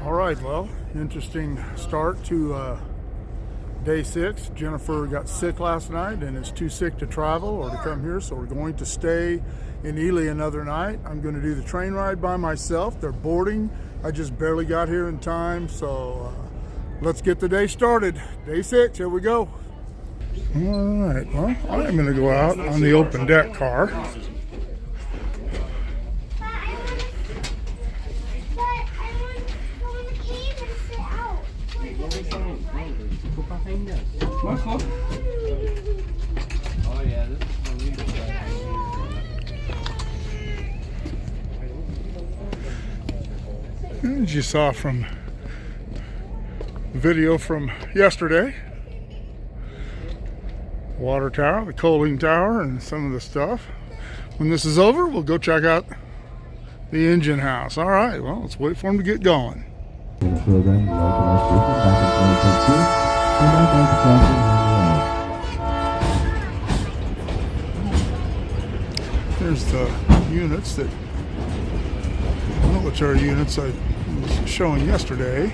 All right, well, interesting start to day 6. Jennifer got sick last night and is too sick to travel or to come here, so we're going to stay in Ely another night. I'm going to do the train ride by myself. They're boarding. I just barely got here in time, so let's get the day started. Day 6, here we go. All right, well, I'm going to go out on the open deck car. As you saw from the video from yesterday, water tower, the coaling tower, and some of the stuff. When this is over, we'll go check out the engine house. All right, well, let's wait for them to get going. Here's the units, that military units I was showing yesterday.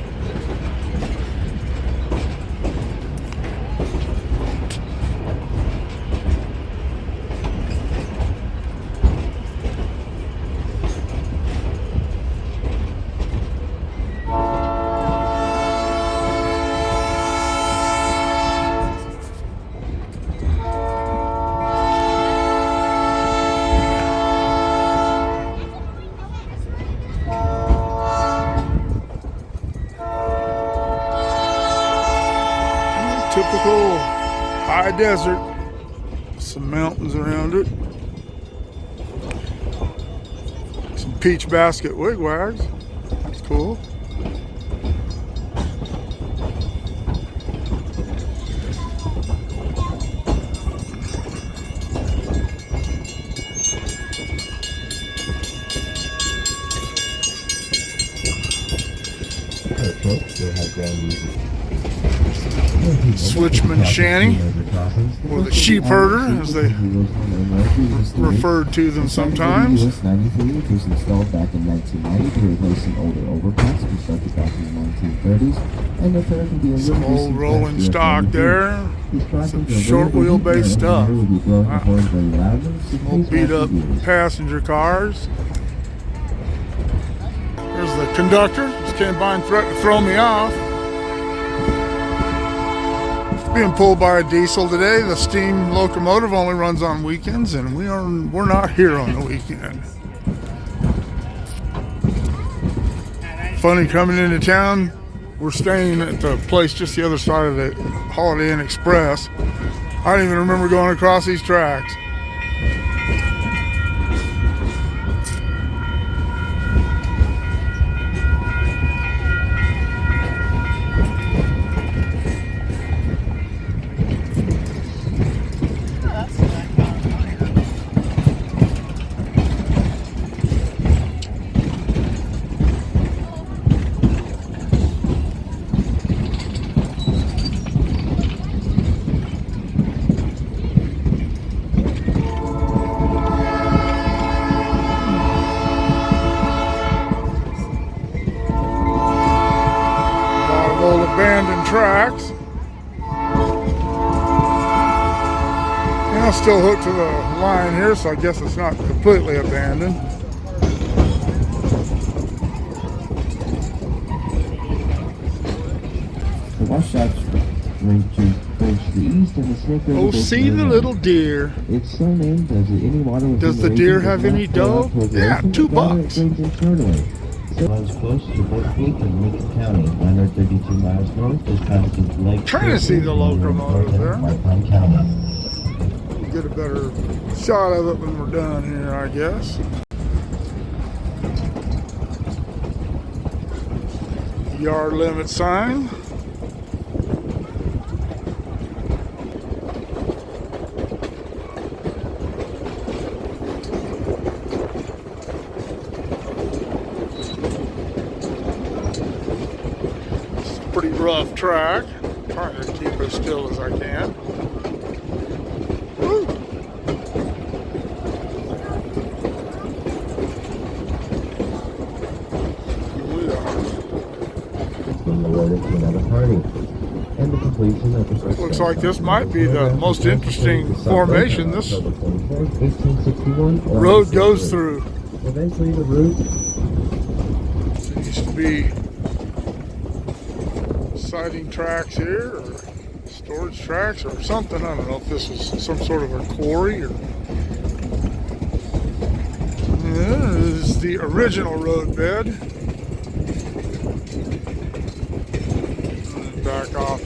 Typical high desert, some mountains around it, some peach basket wigwags, that's cool. Switchman Shanny, or the sheep herder, as they referred to them sometimes. US 93, which was installed back in 1990 to replace an older overpass constructed back in the 1930s, and the third can be a some old rolling stock there, some short wheelbase stuff. Wow. Old beat up passenger cars. There's the conductor, just came by and threatened to throw me off. Being pulled by a diesel today. The steam locomotive only runs on weekends, and we're not here on the weekend. Funny, coming into town, we're staying at the place just the other side of the Holiday Inn Express. I don't even remember going across these tracks. Abandoned tracks. And I'm still hooked to the line here, so I guess it's not completely abandoned. The Wasatch Range to the east and the Snake River. Oh, see the little deer. It's so named as any water. Does the deer have any dough? Yeah, $2. Runs close to Boat Creek in Lincoln County, 932 miles north. This constitutes Lake. Trying to see the locomotive there. Whitehorn County. Get a better shot of it when we're done here, I guess. Yard limit sign. Pretty rough track. Trying to keep as still as I can. Woo. We are being awarded to another party. And the completion of the first Looks like this might be the most interesting formation this road goes through. Eventually the route There used to be siding tracks here, or storage tracks, or something. I don't know if this was some sort of a quarry or. Yeah, this is the original road bed. And back off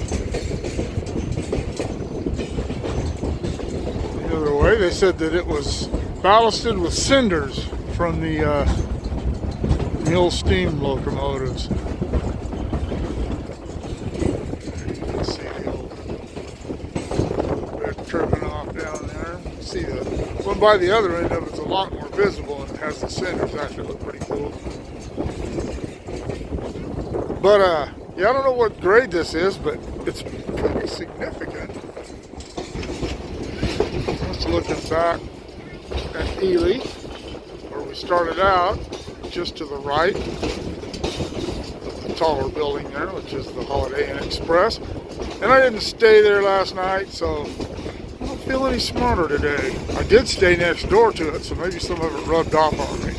the other way. They said that it was ballasted with cinders from the mill steam locomotives. See the old bed curving off down there. See the one by the other end of it's a lot more visible and it has the cinders. Actually look pretty cool. But yeah, I don't know what grade this is, but it's pretty significant. Just looking back at Ely, where we started out, just to the right of the taller building there, which is the Holiday Inn Express. And I didn't stay there last night, so I don't feel any smarter today. I did stay next door to it, so maybe some of it rubbed off on me.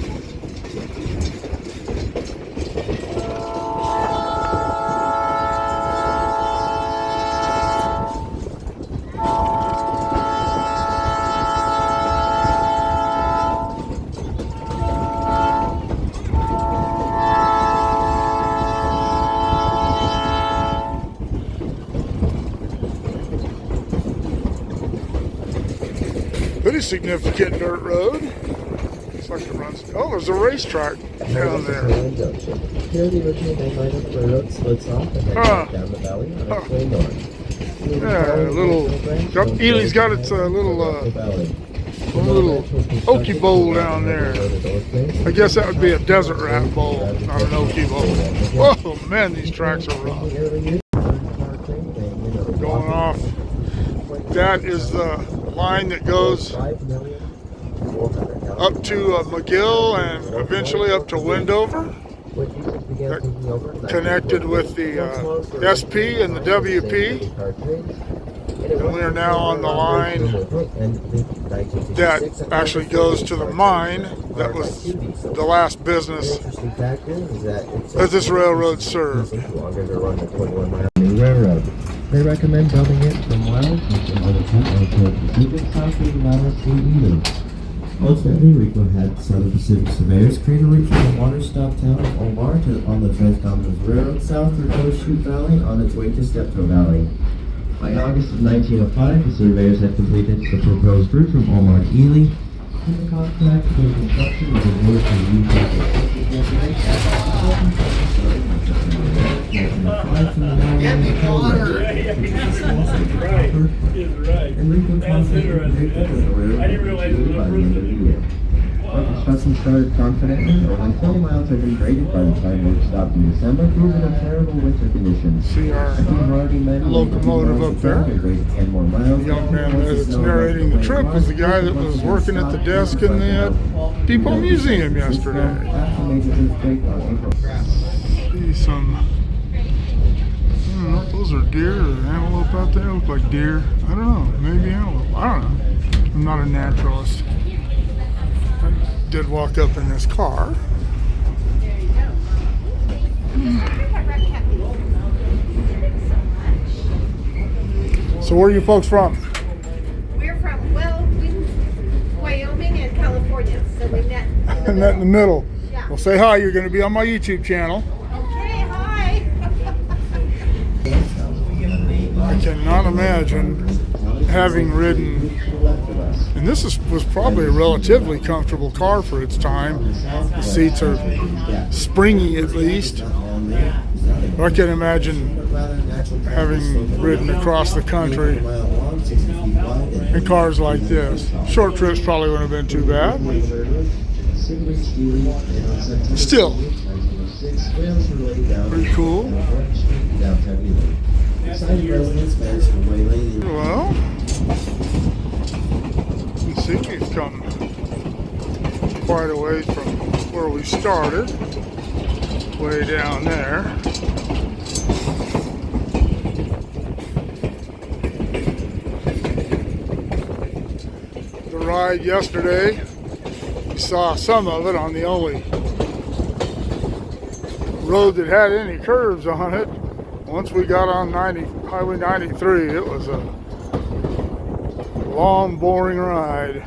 Pretty significant dirt road. Looks like it runs. Oh, there's a racetrack down there. Here the original main line of the railroad splits off and then down the valley on its way north. Yeah, a little. Ely's got its little Okie Bowl down there. I guess that would be a desert rat bowl, not an Okie Bowl. Whoa, man, these tracks are rough. Going off. That is the line that goes up to McGill and eventually up to Wendover. That connected with the SP and the WP. And we are now on the line that actually goes to the mine. That was the last business that this railroad served. They recommend building it from Wells and from other even south of the Valley Sea Ely. Ultimately, Rico had Southern Pacific surveyors create a route from the water-stopped town of Omar to on the Transcontinental Railroad south through Horseshoe Valley on its way to Steptoe Valley. By August of 1905, the surveyors had completed the proposed route from Omar to Ely, and the contract for construction was awarded to the Utah construction started confidently. Only 20 miles had been graded by the time work stopped in December, proving a terrible winter conditions. See our locomotive up there. The young man that's narrating the trip was the guy that was working at the desk in the Depot Museum yesterday. See some. I don't know if those are deer or antelope out there. Look like deer. I don't know. Maybe antelope. I don't know. I'm not a naturalist. I did walk up in this car. So where are you folks from? We're from, Wyoming and California. So we met In the middle. Yeah. Well, say hi. You're going to be on my YouTube channel. Okay, hi. I cannot imagine having ridden, and this was probably a relatively comfortable car for its time. The seats are springy at least. But I can imagine having ridden across the country in cars like this. Short trips probably wouldn't have been too bad. Still, pretty cool. Well, you see we've come quite a ways from where we started, way down there. ride yesterday. We saw some of it on the only road that had any curves on it. Once we got on Highway 93, it was a long, boring ride.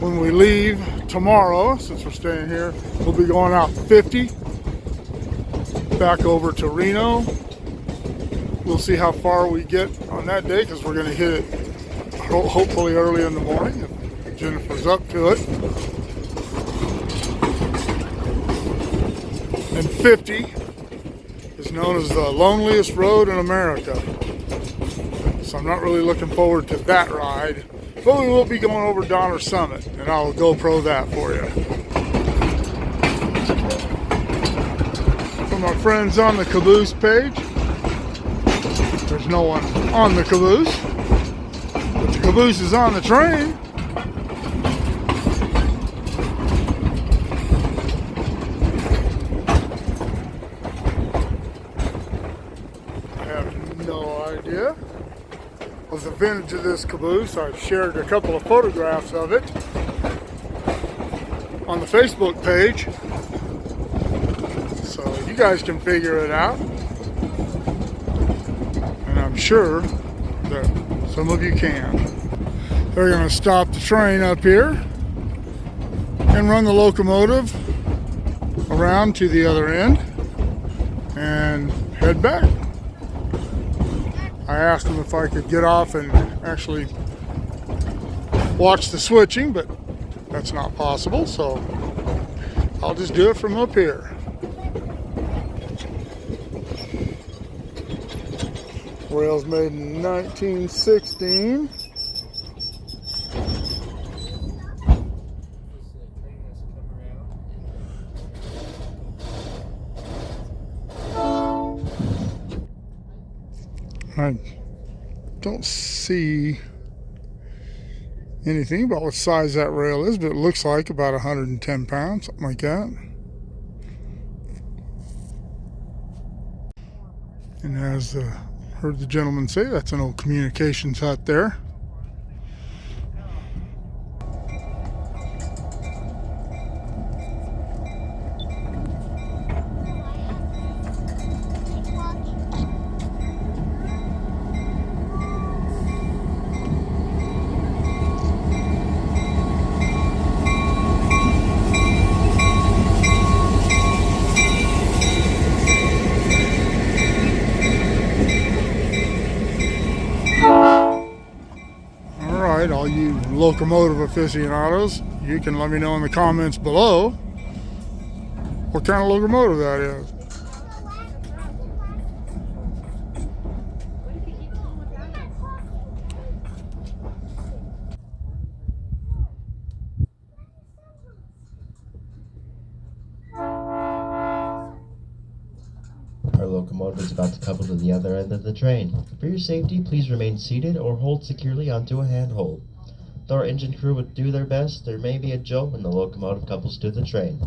When we leave tomorrow, since we're staying here, we'll be going out 50 back over to Reno. We'll see how far we get on that day, because we're going to hit it hopefully early in the morning if Jennifer's up to it. And 50 is known as the loneliest road in America. So I'm not really looking forward to that ride. But we will be going over Donner Summit, and I'll GoPro that for you. For my friends on the Caboose page, there's no one on the Caboose, but the Caboose is on the train. I have no idea of the vintage of this Caboose. I've shared a couple of photographs of it on the Facebook page, so you guys can figure it out. And I'm sure that some of you can. They're going to stop the train up here and run the locomotive around to the other end and head back. I asked them if I could get off and actually watch the switching, but that's not possible, so I'll just do it from up here. Rails made in 1916. I don't see anything about what size that rail is, but it looks like about 110 pounds, something like that. And as heard the gentleman say, that's an old communications hut there. All you locomotive aficionados, you can let me know in the comments below what kind of locomotive that is. Our locomotive is about to couple to the other end of the train. For your safety, please remain seated or hold securely onto a handhold. Though our engine crew would do their best, there may be a jolt when the locomotive couples to the train.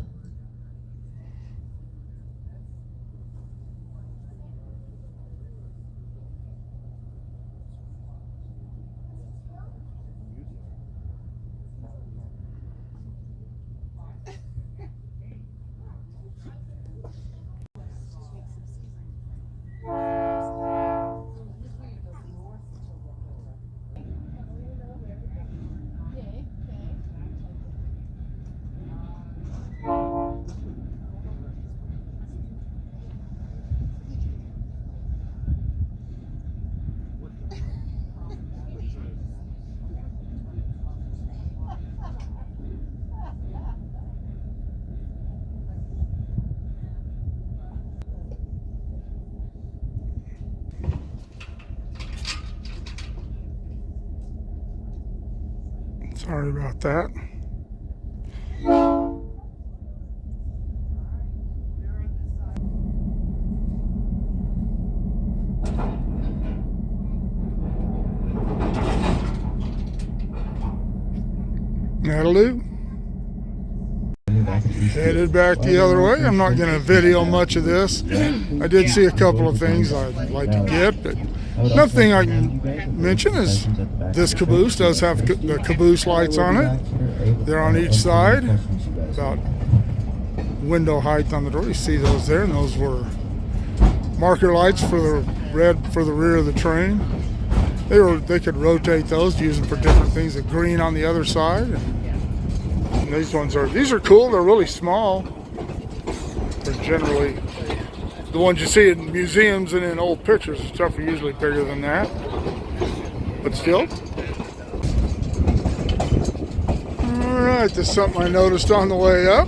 Sorry about that. That'll do. Headed back the other way. I'm not going to video much of this. I did see a couple of things I'd like to get, but Another thing I can mention is this caboose does have the caboose lights on it. They're on each side, about window height on the door. You see those there, and those were marker lights for the red for the rear of the train. They could rotate those, use them for different things. The green on the other side. And these are cool. They're really small. They're generally the ones you see in museums and in old pictures and stuff are usually bigger than that. But still. Alright, there's something I noticed on the way up.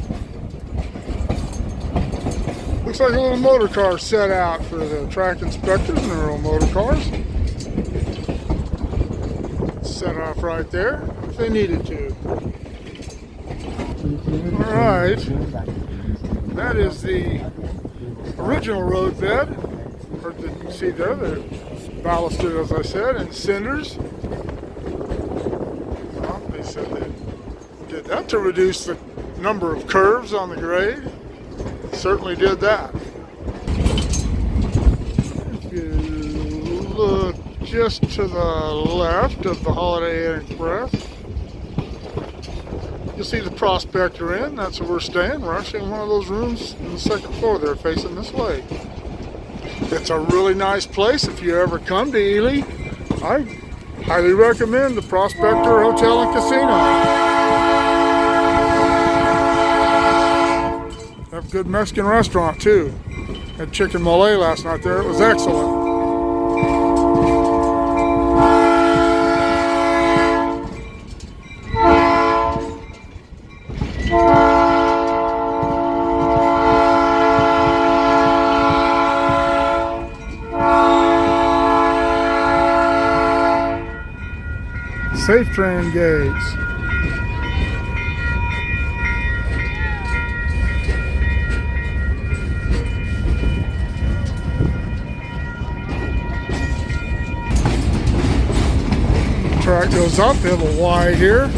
Looks like a little motor car set out for the track inspectors and their own motor cars. Set off right there if they needed to. Alright, that is the original roadbed. You can see there, they're ballasted, as I said, in cinders. Well, they said they did that to reduce the number of curves on the grade. Certainly did that. If you look just to the left of the Holiday Inn Express, you'll see the Prospector Inn. That's where we're staying. We're actually in one of those rooms on the second floor there facing this way. It's a really nice place. If you ever come to Ely, I highly recommend the Prospector Hotel and Casino. Have a good Mexican restaurant too. Had chicken mole last night there. It was excellent. Safe train gates. Track goes up. They have a Y here.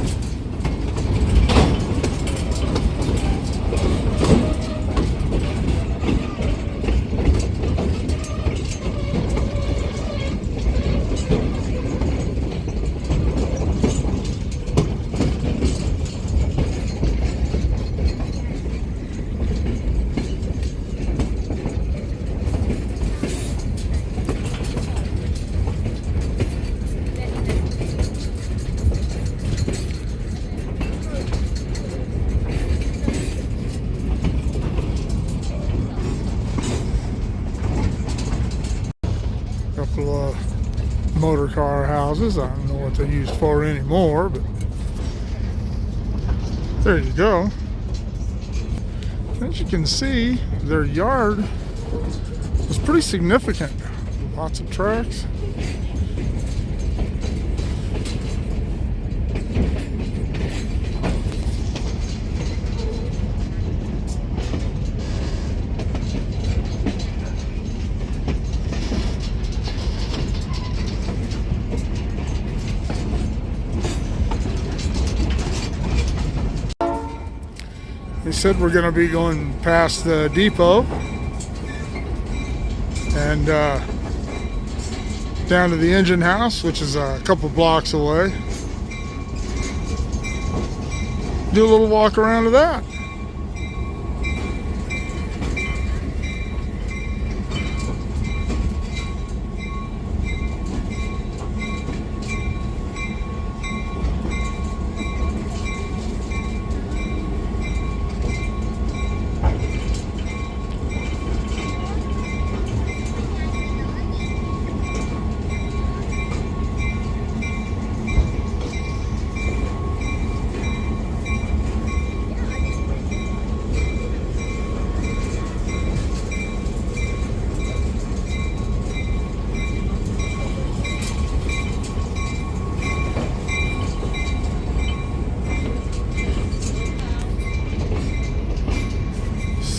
Couple of motor car houses. I don't know what they're used for anymore, but there you go. As you can see, their yard was pretty significant. Lots of tracks. They said we're going to be going past the depot and down to the engine house, which is a couple blocks away. Do a little walk around to that.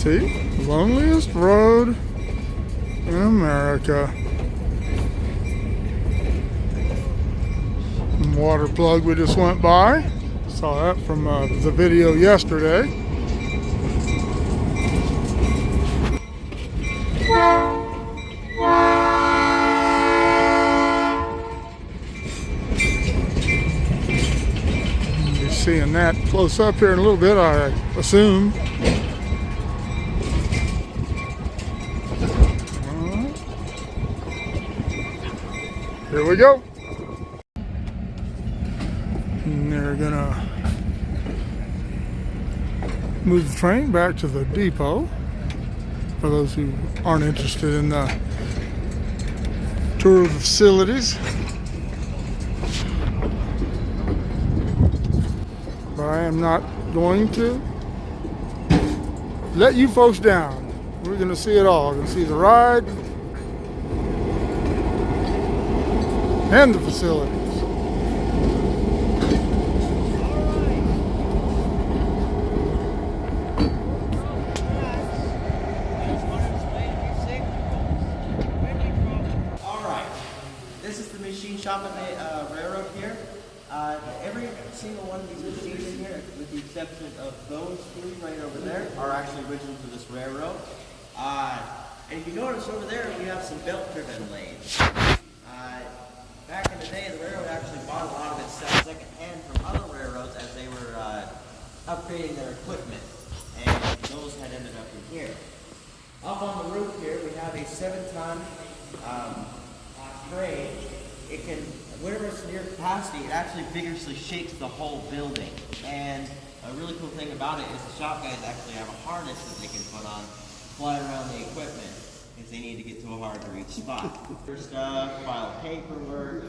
See? Loneliest road in America. Water plug we just went by. Saw that from the video yesterday. that close up here in a little bit, I assume. Here we go. And they're gonna move the train back to the depot for those who aren't interested in the tour of the facilities. But I am not going to let you folks down. We're going to see it all. We're going to see the ride and the facilities. Shop at the railroad here. Every single one of these machines in here, with the exception of those three right over there, are actually original to this railroad. And if you notice over there, we have some belt-driven lathes. Back in the day, the railroad actually bought a lot of its stuff second-hand from other railroads as they were upgrading their equipment, and those had ended up in here. Up on the roof here, we have a 7-ton crane. It can, whenever it's near capacity, it actually vigorously shakes the whole building. And a really cool thing about it is the shop guys actually have a harness that they can put on to fly around the equipment if they need to get to a hard to reach spot. For stuff, file paperwork,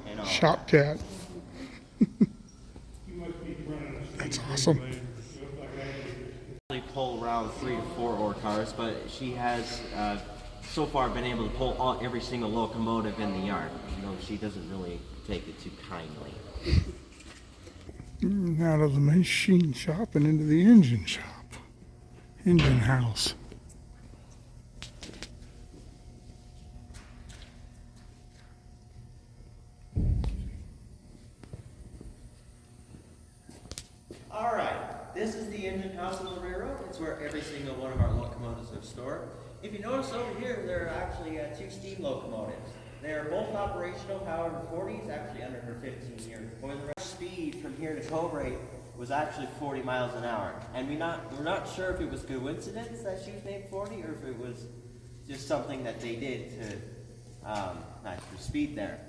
and all. Shop cat. That's awesome. They pull around 3 to 4 ore cars, but she has so far been able to pull every single locomotive in the yard. You know, she doesn't really take it too kindly. Out of the machine shop and into the engine shop. Engine house. Alright, this is the engine house of the railroad. It's where every single one of our locomotives are stored. If you notice over here, there are actually 2 steam locomotives. They are both operational, however, 40 is actually under her 15-year boiler. Speed from here to Coburg was actually 40 miles an hour. And we're not sure if it was coincidence that she was named 40 or if it was just something that they did to match her speed there.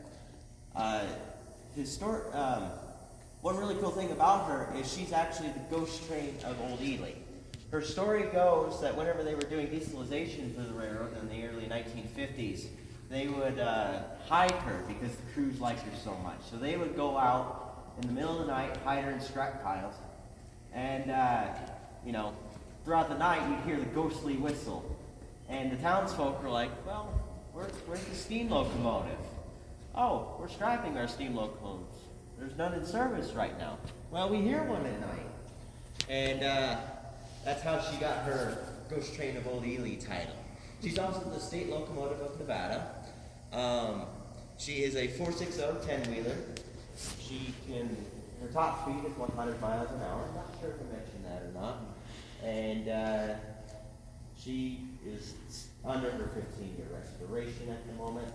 One really cool thing about her is she's actually the ghost train of Old Ely. Her story goes that whenever they were doing dieselization for the railroad in the early 1950s, they would hide her because the crews liked her so much. So they would go out in the middle of the night, hide her in scrap piles, and you know, throughout the night you'd hear the ghostly whistle. And the townsfolk were like, well, where's the steam locomotive? Oh, we're scrapping our steam locomotives. There's none in service right now. Well, we hear one at night. And that's how she got her Ghost Train of Old Ely title. She's also the state locomotive of Nevada. She is a 460 10-wheeler. Her top speed is 100 miles an hour. I'm not sure if I mentioned that or not. And she is under her 15-year restoration at the moment.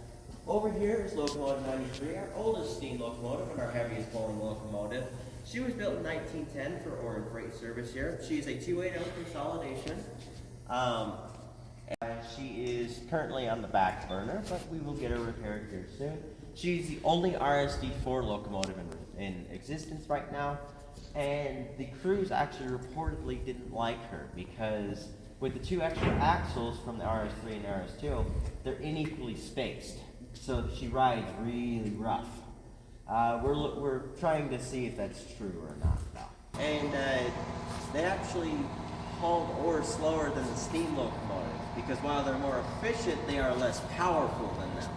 Over here is Locomotive 93, our oldest steam locomotive and our heaviest pulling locomotive. She was built in 1910 for ore and freight service here. She is a 280 consolidation. She is currently on the back burner, but we will get her repaired here soon. She's the only RSD4 locomotive in existence right now, and the crews actually reportedly didn't like her because with the 2 extra axles from the RS3 and RS2, they're unequally spaced, so she rides really rough. We're trying to see if that's true or not, though. And they actually hauled ore slower than the steam locomotive because while they're more efficient, they are less powerful than them.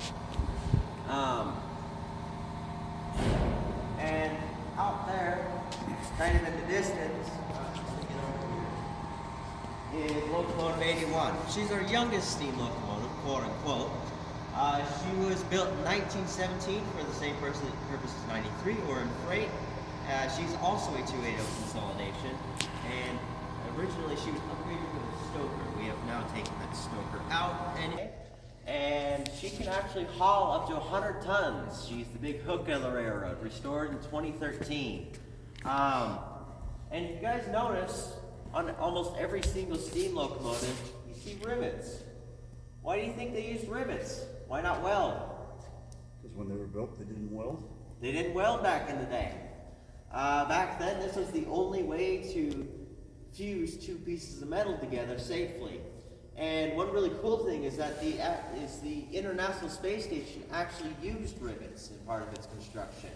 And out there, kind of in the distance, is Locomotive 81. She's our youngest steam locomotive, quote unquote. She was built in 1917 for the same purpose as 93, or in freight. She's also a 280 consolidation, and originally she was upgraded with a stoker. We have now taken that stoker out, and she can actually haul up to 100 tons. She's the big hook of the railroad, restored in 2013. And you guys notice on almost every single steam locomotive, you see rivets. Why do you think they used rivets? Why not weld? Because when they were built, they didn't weld. They didn't weld back in the day. Back then, this was the only way to fuse two pieces of metal together safely. And one really cool thing is that the International Space Station actually used rivets in part of its construction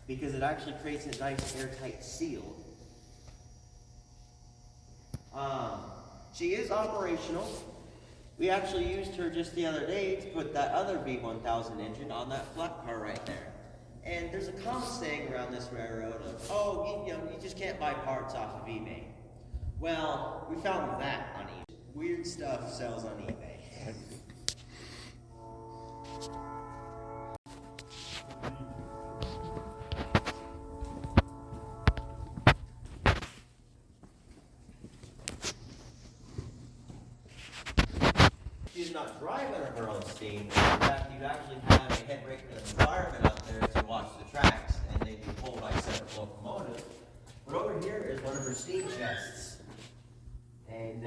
because it actually creates a nice airtight seal. She is operational. We actually used her just the other day to put that other V1000 engine on that flat car right there. And there's a common saying around this railroad of, oh, you just can't buy parts off of eBay. Well, we found that on eBay. Weird stuff sells on eBay. She's not driving her own steam. In fact, you'd actually have a head raker and a fireman out there to watch the tracks, and they'd be pulled by separate locomotives. But over here is one of her steam chests. And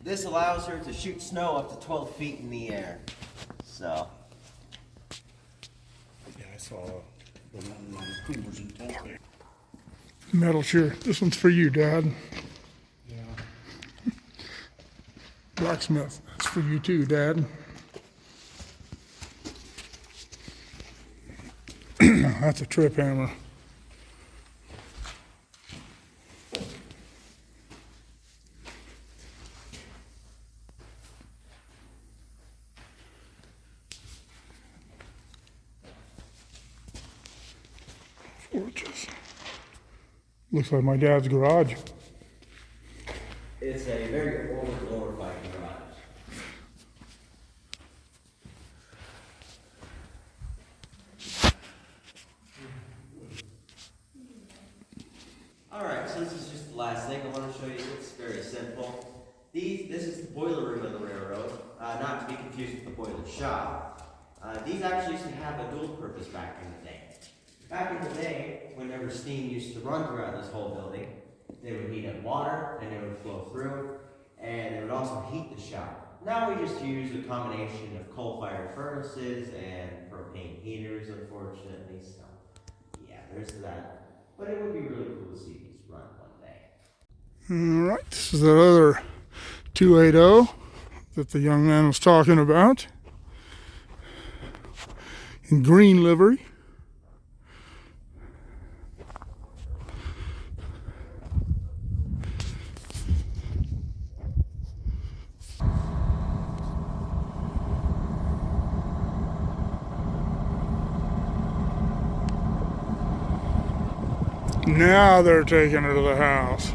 this allows her to shoot snow up to 12 feet in the air. So. Yeah, I saw the one on Cooper's in Tulsa. Metal shear. This one's for you, Dad. Yeah. Blacksmith. That's for you too, Dad. That's a trip hammer. Forges. Looks like my dad's garage. It's a very old glorified garage. Alright, so this is just the last thing I want to show you. It's very simple. This is the boiler room of the railroad, not to be confused with the boiler shop. These actually used to have a dual purpose back in the day. Back in the day, whenever steam used to run throughout this whole building, they would heat up water and it would flow through, and it would also heat the shop. Now we just use a combination of coal-fired furnaces and propane heaters, unfortunately, so yeah, there's that. But it would be really cool to see these run one day. All right, this is that other 280 that the young man was talking about in green livery. Now they're taking her to the house.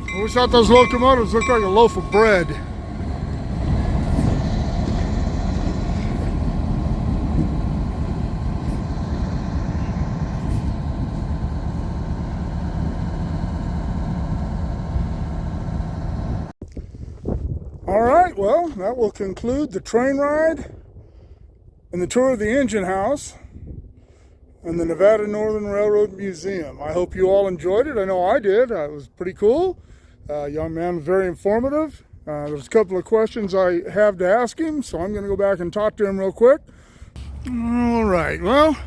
I always thought those locomotives looked like a loaf of bread. All right, well, that will conclude the train ride and the tour of the engine house and the Nevada Northern Railroad Museum. I hope you all enjoyed it. I know I did. It was pretty cool. Young man was very informative. There's a couple of questions I have to ask him, so I'm going to go back and talk to him real quick. All right, well,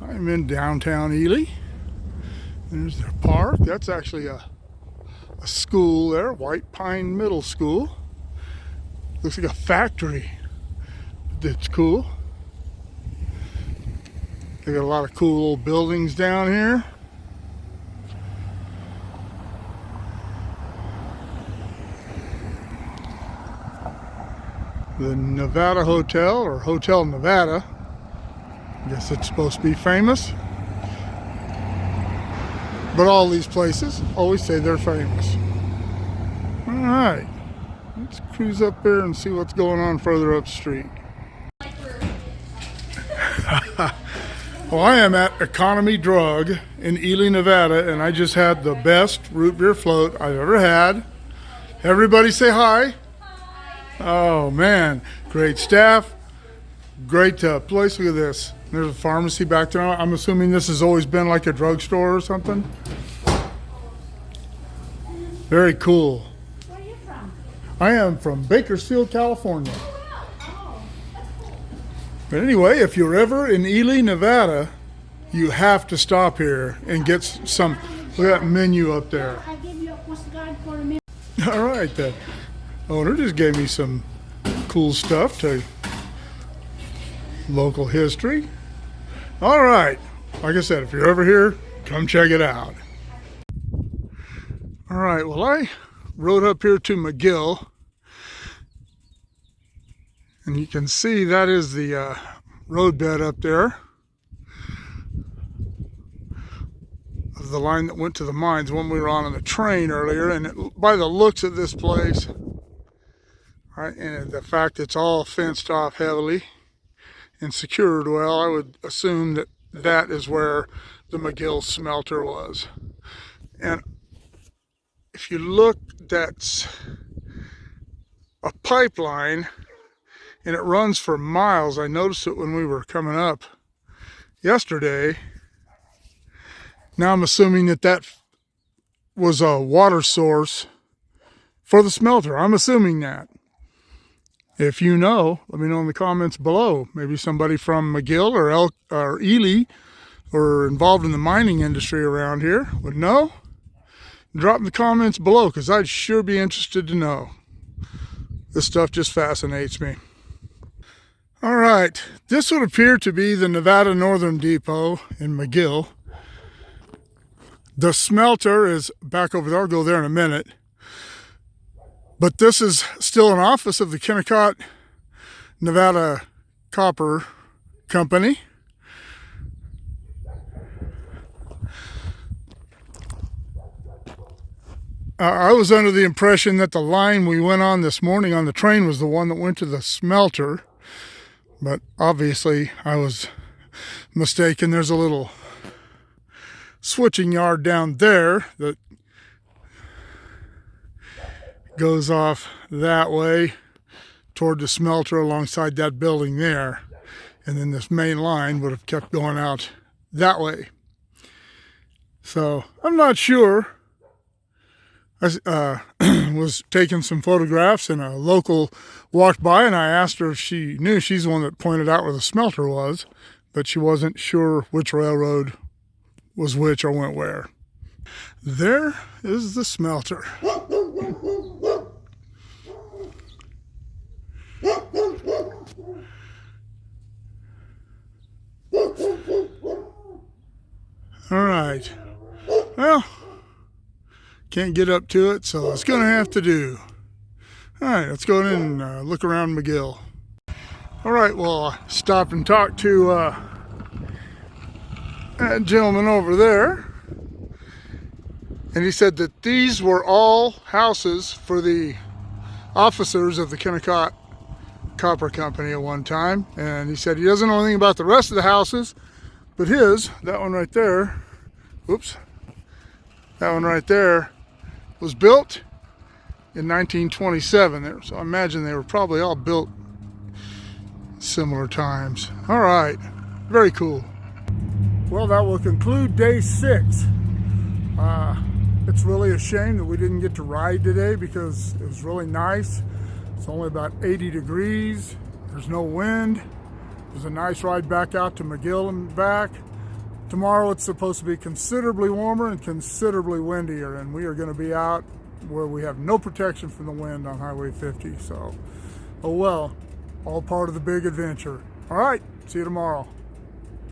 I'm in downtown Ely. There's their park. That's actually a school there, White Pine Middle School. Looks like a factory. That's cool. They got a lot of cool old buildings down here. The Nevada Hotel, or Hotel Nevada. I guess it's supposed to be famous. But all these places always say they're famous. All right. Let's cruise up there and see what's going on further upstreet. Well, I am at Economy Drug in Ely, Nevada, and I just had the best root beer float I've ever had. Everybody say hi. Oh man, great staff, great place. Look at this. There's a pharmacy back there. I'm assuming this has always been like a drugstore or something. Very cool. Where are you from? I am from Bakersfield, California. But anyway, if you're ever in Ely, Nevada, you have to stop here and get some. Look at that menu up there. I give you a postcard for a minute. All right, the owner just gave me some cool stuff to local history. All right, like I said, if you're ever here, come check it out. All right, well, I rode up here to McGill, and you can see that is the roadbed up there of the line that went to the mines when we were on the train earlier. And by the looks of this place, right, and the fact it's all fenced off heavily and secured well, I would assume that that is where the McGill smelter was. And if you look, that's a pipeline and it runs for miles. I noticed it when we were coming up yesterday. Now I'm assuming that that was a water source for the smelter. I'm assuming that. If you know, let me know in the comments below. Maybe somebody from McGill or Ely or involved in the mining industry around here would know. Drop in the comments below because I'd sure be interested to know. This stuff just fascinates me. All right, this would appear to be the Nevada Northern Depot in McGill. The smelter is back over there. I'll go there in a minute. But this is still an office of the Kennecott, Nevada Copper Company. I was under the impression that the line we went on this morning on the train was the one that went to the smelter. But obviously I was mistaken. There's a little switching yard down there that goes off that way toward the smelter alongside that building there, and then this main line would have kept going out that way. So I'm not sure. I was taking some photographs and a local walked by and I asked her if she knew. She's the one that pointed out where the smelter was, but she wasn't sure which railroad was which or went where. There is the smelter. All right. Well, can't get up to it, so it's going to have to do. All right, let's go in and look around McGill. All right, well, I stopped and talked to that gentleman over there. And he said that these were all houses for the officers of the Kennecott Copper Company at one time. And he said he doesn't know anything about the rest of the houses, but his, that one right there, whoops, that one right there was built in 1927 there. So I imagine they were probably all built similar times. All right, very cool. Well, that will conclude day 6. It's really a shame that we didn't get to ride today because it was really nice. It's only about 80 degrees. There's no wind. It was a nice ride back out to McGill and back. Tomorrow it's supposed to be considerably warmer and considerably windier, and we are going to be out where we have no protection from the wind on Highway 50. So, oh well, all part of the big adventure. All right, see you tomorrow.